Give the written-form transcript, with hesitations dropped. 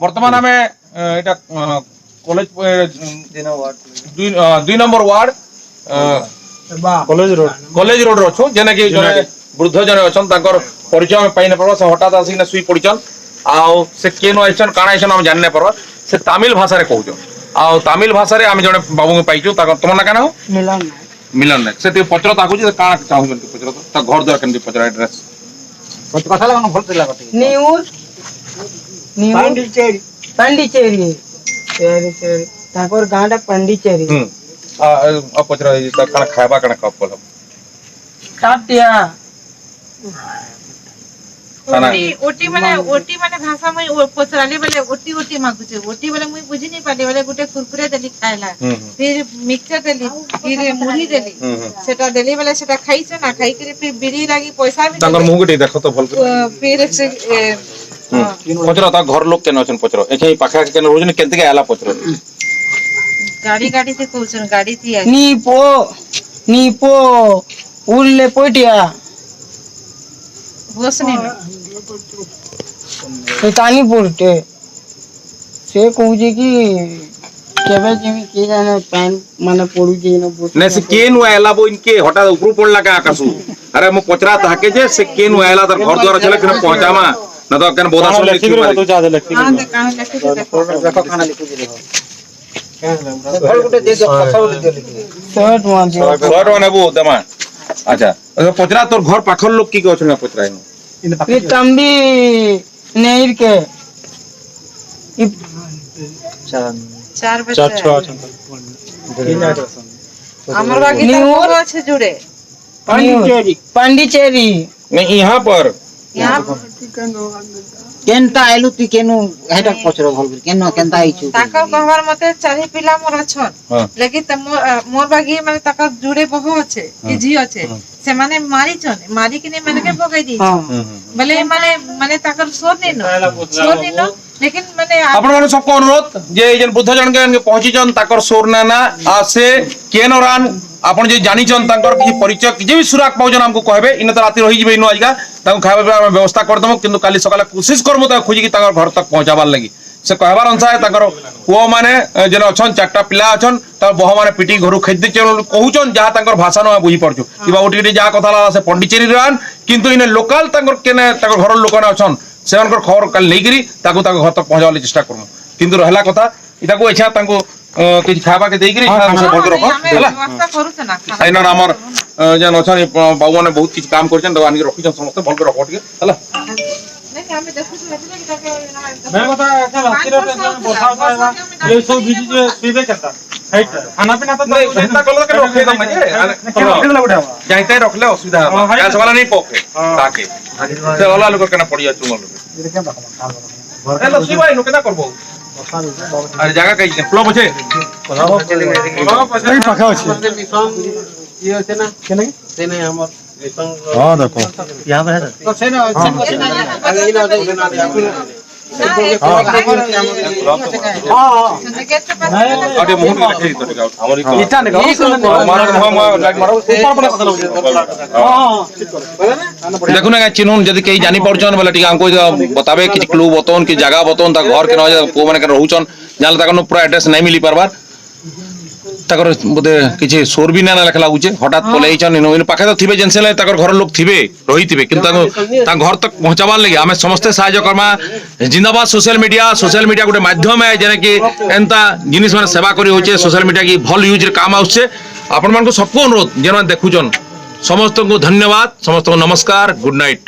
বর্তমান আমি এটা কলেজ 2 নম্বর ওয়ার্ড কলেজ রোড অছু যেনে কি জনে বৃদ্ধ জনে অছন তাকর পরিচয় আমি পাই না পারবা সে হঠাৎ আসিনা শুই পড়িছন আও সে কেন আইছন কাଣା আইছন আমি জানি না পারবা সে তামিল ভাষারে কହୁছন আও তামিল ভাষারে আমি জনে বাবুকে পাইছু তাকর তোমার না কেন মিলন মিলন না সে পচর তাকুছি কাଣା চাহুছন পচর তা ঘর দ্বার কেন পচর এড্রেস কথা লাগানো ভলতে লাগতে নিউর পান্ডিচেরি পান্ডিচেরি সেরি সেরি তাকর গাঁটা পান্ডিচেরি आ पचरा ता काଣା खायबा काଣା कप बोलो काटिया खाना ओटी माने भाषा में पचराले बोले ओटी मागुचे ओटी बोले मुई बुझी नहीं पाले बोले गुटे कुरकुरे देली खायला फिर मिक्सचर देली फिर मुढ़ी देली सेटा देली बोले सेटा खाई छ ना खाई के फिर बिरी लागी पैसा भी तांगर मुंह के देखो तो भल फिर से पचरा ता घर लोग केन अछन पचरा एखे पाखा केन रोजन केनते के आला पचरा गाड़ी से कोचन गाड़ी थी नीपो उल्ले पोटिया घोसने तानी पोटे से कहूजे कि केबे जेमी के जाने पैन माने पडू जे न बोट ने से केन आला बो इनके हटा ऊपर पड़ला का आकाशु अरे मो पचरा ताके जे से केन आला तर घर द्वार चले फिर पहुंचामा न तो केन बोदा सब लिखि तो ज्यादा लिखि हां दे कहां लिखि देखो खाना लिखि दे घर गुटे दे दो पछा दे लिखि शर्ट मान दियो शर्ट वाला वो दमा अच्छा पचरा तोर घर पाखर लोग की अछन पचरा ये तंबी नेर के चार बच्चे हमर बाकी तो अच्छे जुड़े पांडिचेरी नहीं यहाँ पर यहाँ केनता आइलु तू केनु हेटा पछरो भल केनो केनता आइछु ताका कहवार मते चारि पिला मोर अछन लेकिन मोर बागी माने ताका जुड़े बहु अच्छे कि जी अच्छे से माने मारी छन मारी किने माने के भगाई दी भले माने ताकर सोर नहीं नो लेकिन माने आपण माने सबको अनुरोध जे जन बुद्ध जन के पहुंची जन ताकर सोर ना आ से केनरान आपण जे जानि जन ताकर कि परिचय कि भी सुराग पाउजन हमको कहबे इन त राती रही जबे नो आइगा ताको खाबे व्यवस्था कर दमो किंतु काली सकाले कोशिश करमु ता खोजी कि ताकर घर तक पहुंचाबार लगी से कहबार अनुसार ताकर पुओ माने जन अछन चारटा पिला अछन त बह माने पिटी घरु खैदे कहउचन जहा ताकर भाषा न बुझी पड़छु कि बाबू टिके जा कथा ला से पंडिचेरी रान किंतु इन लोकल ताकर केने ताकर घर लोक न अछन सेनकर खबर काल लेगिरी ताको ताको घर तक पहुंचाले चेष्टा करमु किंतु रहला कथा इताको एछा ताको कि खाबा के देगिरी बोल के रखो हला व्यवस्था करू छ ना आइनर हमर जन अछन बाबू माने बहुत किछ काम करछन त आनी रखि समस्त बोल के रखो ठीक हला नहीं हमें देखु कि ताके मैं बता अच्छा राती रे बोसा ये सब बीजी जे सीधे करता खाना पीना तो चिंता करलो के रखे दम जे जाइते रखले असुविधा गैस वाला नहीं पोके ताके से वाला लोग केना पड़िया चुंगल ए लसी भाई नो केना करबो अरे जगह कई फ्लो बचे नहीं पाखा अछि ये होते ना केने सेने हमर हां देखो यहां पे है तो सेने अरे मोहन के रखे तो हमर इटा ने देखो ना चिन्हन जदी कई जानि पड़छन बोले टिका हमको बताबे कि क्लू बतन कि जगह बतन ता घर के न पो माने के रहउछन जाल तक पूरा एड्रेस नहीं मिली परबार तकर बोधे किछि सोर भी ना लखला उचे हठात पलेइछन इन पाखे तो थिबे जेनसेले तकर घर लोग थिबे रही थिबे किंतु ता घर तक पहुंचाबार लगे हमें समस्त सहायता करमा जिंदाबाद सोशल मीडिया गुटे माध्यम है जेने कि एंता जिनिस माने सेवा करी होचे सोशल मीडिया की भल यूज रे काम आउछे आपण मान को सबको अनुरोध जेना देखुचन समस्त को धन्यवाद समस्त को नमस्कार गुड नाइट।